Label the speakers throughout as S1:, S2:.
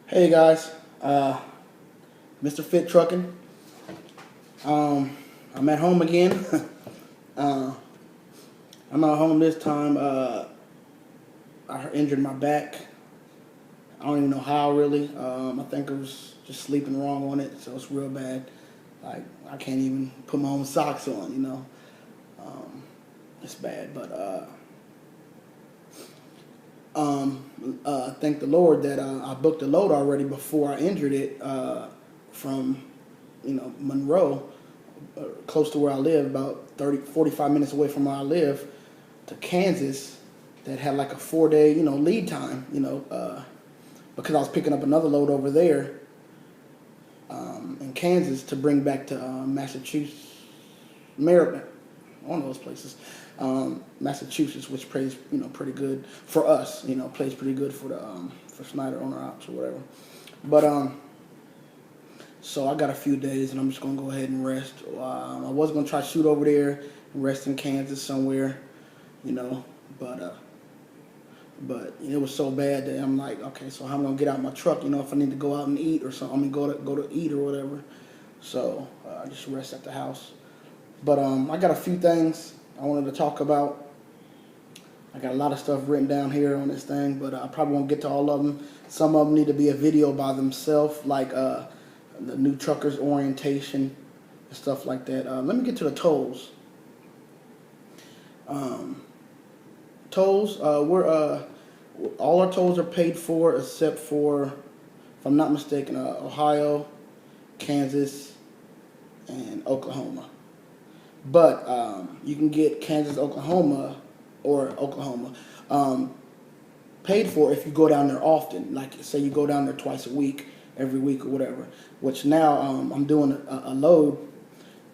S1: Hey guys, Mr. Fit Trucking. I'm at home again. uh, I'm at home this time. I injured my back. I don't even know how really. I think I was just sleeping wrong on it, so it's real bad. Like I can't even put my own socks on. It's bad. But thank the Lord that I booked a load already before I injured it from Monroe, close to where I live, about 45 minutes away from where I live, to Kansas, that had like a 4-day lead time, because I was picking up another load over there in Kansas to bring back to Massachusetts, Maryland, one of those places. Massachusetts, which pays pretty good for us, plays pretty good for the for Schneider owner ops or whatever. But so I got a few days, and I'm just gonna go ahead and rest. I was gonna try to shoot over there and rest in Kansas somewhere, but it was so bad that I'm like, okay, so how am I gonna get out my truck? If I need to go out and eat or something, I mean, go to eat or whatever. So I just rest at the house. But I got a few things I wanted to talk about. I got a lot of stuff written down here on this thing, but I probably won't get to all of them. Some of them need to be a video by themselves, like the new truckers orientation and stuff like that. Let me get to the tolls. Tolls, we're all our tolls are paid for except for, if I'm not mistaken, Ohio, Kansas, and Oklahoma. But you can get Kansas, Oklahoma, or Oklahoma paid for if you go down there often. Like, say you go down there twice a week, every week or whatever. Which now I'm doing a load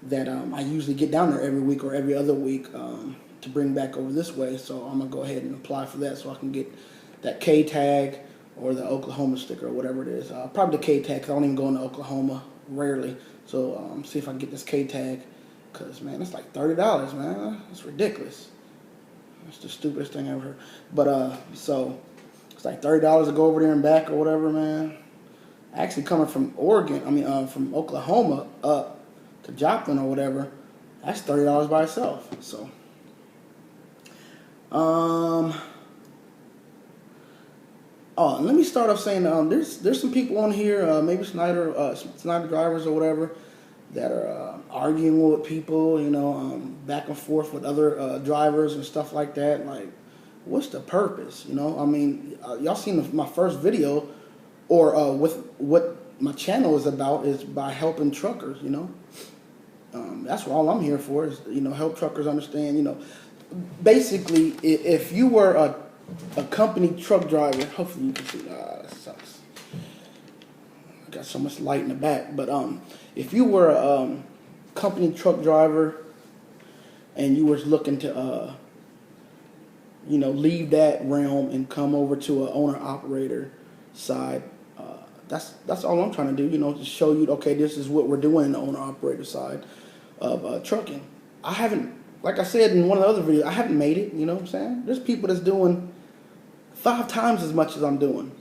S1: that I usually get down there every week or every other week to bring back over this way. So I'm going to go ahead and apply for that so I can get that K tag or the Oklahoma sticker or whatever it is. Probably the K tag, because I don't even go into Oklahoma, rarely. So see if I can get this K tag. Because, man, it's like $30, man. That's ridiculous. That's the stupidest thing I ever heard. But, so, it's like $30 to go over there and back or whatever, man. Actually, coming from from Oklahoma up to Joplin or whatever, that's $30 by itself. So, and let me start off saying there's some people on here, maybe Schneider drivers or whatever, that are arguing with people, back and forth with other drivers and stuff like that. Like, what's the purpose? Y'all seen my first video, or with what my channel is about, is by helping truckers. That's what all I'm here for, is help truckers understand. Basically, if you were a company truck driver, hopefully you can see. That sucks. I got so much light in the back, but if you were a company truck driver and you was looking to leave that realm and come over to an owner operator side, that's all I'm trying to do. To show you, okay, this is what we're doing in the owner operator side of trucking. I haven't, like I said in one of the other videos, I haven't made it. You know what I'm saying? There's people that's doing 5 times as much as I'm doing.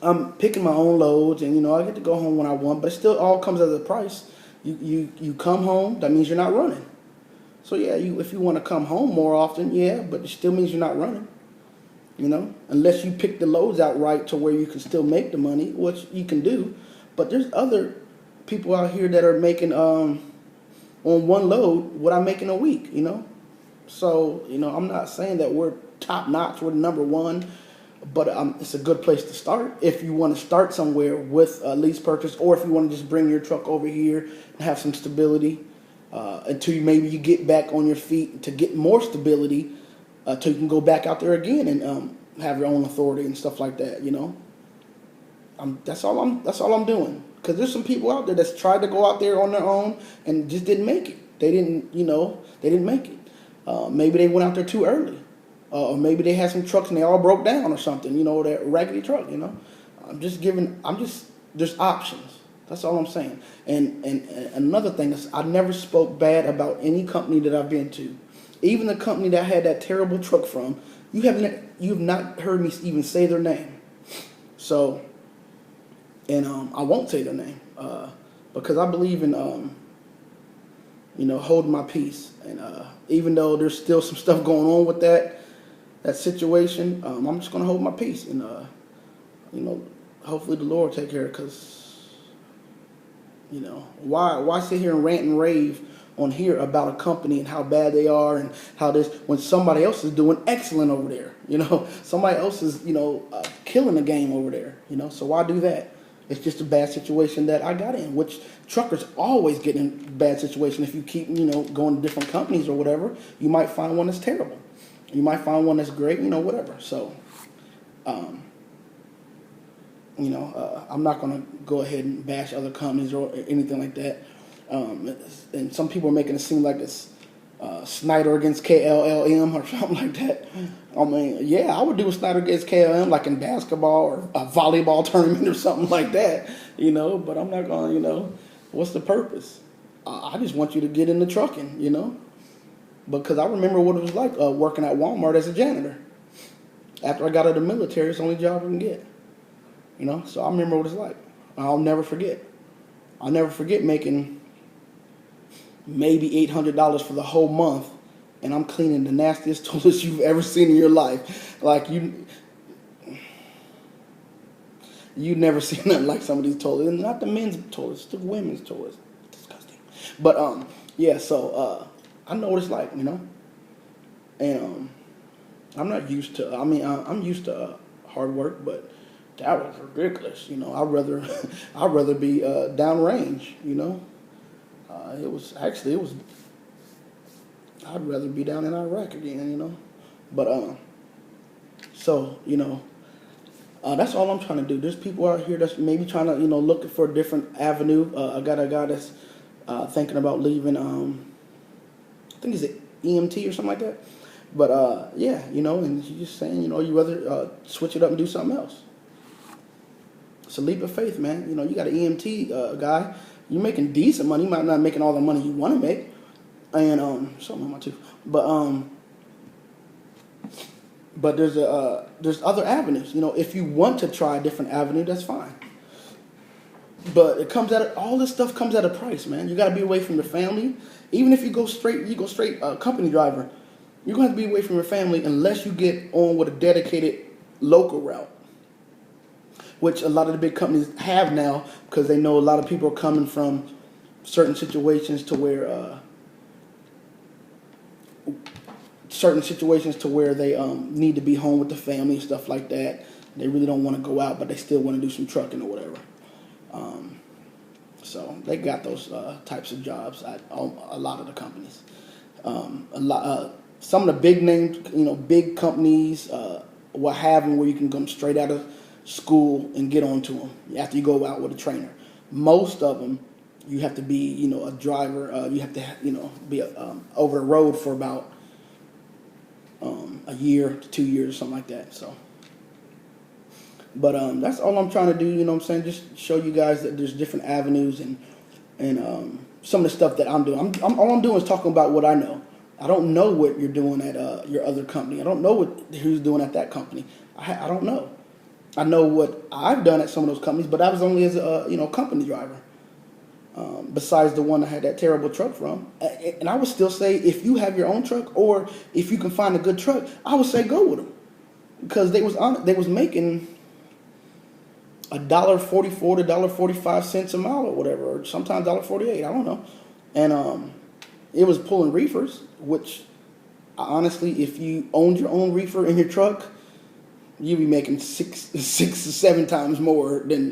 S1: I'm picking my own loads, and I get to go home when I want, but it still all comes at a price. You come home, that means you're not running. So yeah, if you want to come home more often, yeah, but it still means you're not running. Unless you pick the loads out right to where you can still make the money, which you can do. But there's other people out here that are making on one load what I make in a week. So I'm not saying that we're top notch, we're number one. But it's a good place to start if you want to start somewhere with a lease purchase, or if you want to just bring your truck over here and have some stability until maybe you get back on your feet to get more stability, till you can go back out there again and have your own authority and stuff like that. That's all I'm doing. Because there's some people out there that's tried to go out there on their own and just didn't make it. They didn't make it. Maybe they went out there too early. Or maybe they had some trucks and they all broke down or something, that raggedy truck, there's options. That's all I'm saying. And another thing is, I never spoke bad about any company that I've been to. Even the company that I had that terrible truck from, you've not heard me even say their name. So, and I won't say their name because I believe in holding my peace. And even though there's still some stuff going on with that situation, I'm just gonna hold my peace and hopefully the Lord take care of it. Because why sit here and rant and rave on here about a company and how bad they are and how this when somebody else is doing excellent over there. Somebody else is killing the game over there. So why do that? It's just a bad situation that I got in, which truckers always get in bad situation. If you keep going to different companies or whatever, you might find one that's terrible. You might find one that's great, whatever. So I'm not going to go ahead and bash other companies or anything like that. And some people are making it seem like it's Schneider against KLLM or something like that. I mean, yeah, I would do a Schneider against KLM like in basketball or a volleyball tournament or something like that, but I'm not going to, what's the purpose? I just want you to get into trucking, because I remember what it was like working at Walmart as a janitor. After I got out of the military, it's the only job I can get. So I remember what it's like. I'll never forget. I'll never forget making maybe $800 for the whole month, and I'm cleaning the nastiest toilets you've ever seen in your life. Like you never seen nothing like some of these toilets. And not the men's toilets, the women's toilets. Disgusting. But yeah. So I know what it's like, and I'm not used to. I mean, I'm used to hard work, but that was ridiculous. I'd rather be downrange. It was. I'd rather be down in Iraq again. But so that's all I'm trying to do. There's people out here that's maybe trying to looking for a different avenue. I got a guy that's thinking about leaving. I think he's an EMT or something like that. But yeah, and he's just saying you rather switch it up and do something else. It's a leap of faith, man. You got an EMT guy. You're making decent money. You might not making all the money you want to make, and something on my tooth. But there's other avenues. If you want to try a different avenue, that's fine. But it comes all this stuff comes at a price, man. You got to be away from your family. Even if you go straight company driver. You're going to have to be away from your family unless you get on with a dedicated local route, which a lot of the big companies have now because they know a lot of people are coming from certain situations to where they need to be home with the family and stuff like that. They really don't want to go out, but they still want to do some trucking or whatever. So they got those types of jobs at a lot of the companies. Some of the big names, big companies, what have them, where you can come straight out of school and get onto them after you go out with a trainer. Most of them, you have to be, a driver. You have to, be over the road for about a year to 2 years or something like that. So, but that's all I'm trying to do. Just show you guys that there's different avenues and some of the stuff that I'm doing. All I'm doing is talking about what I know. I don't know what you're doing at your other company. I don't know who's doing at that company. I don't know. I know what I've done at some of those companies, but I was only as a company driver. Besides the one I had that terrible truck from, and I would still say if you have your own truck or if you can find a good truck, I would say go with them because they was making $1.44 to $1.45 a mile or whatever, or sometimes $1.48. I don't know, and it was pulling reefers, which honestly, if you owned your own reefer in your truck, you'd be making six to seven times more than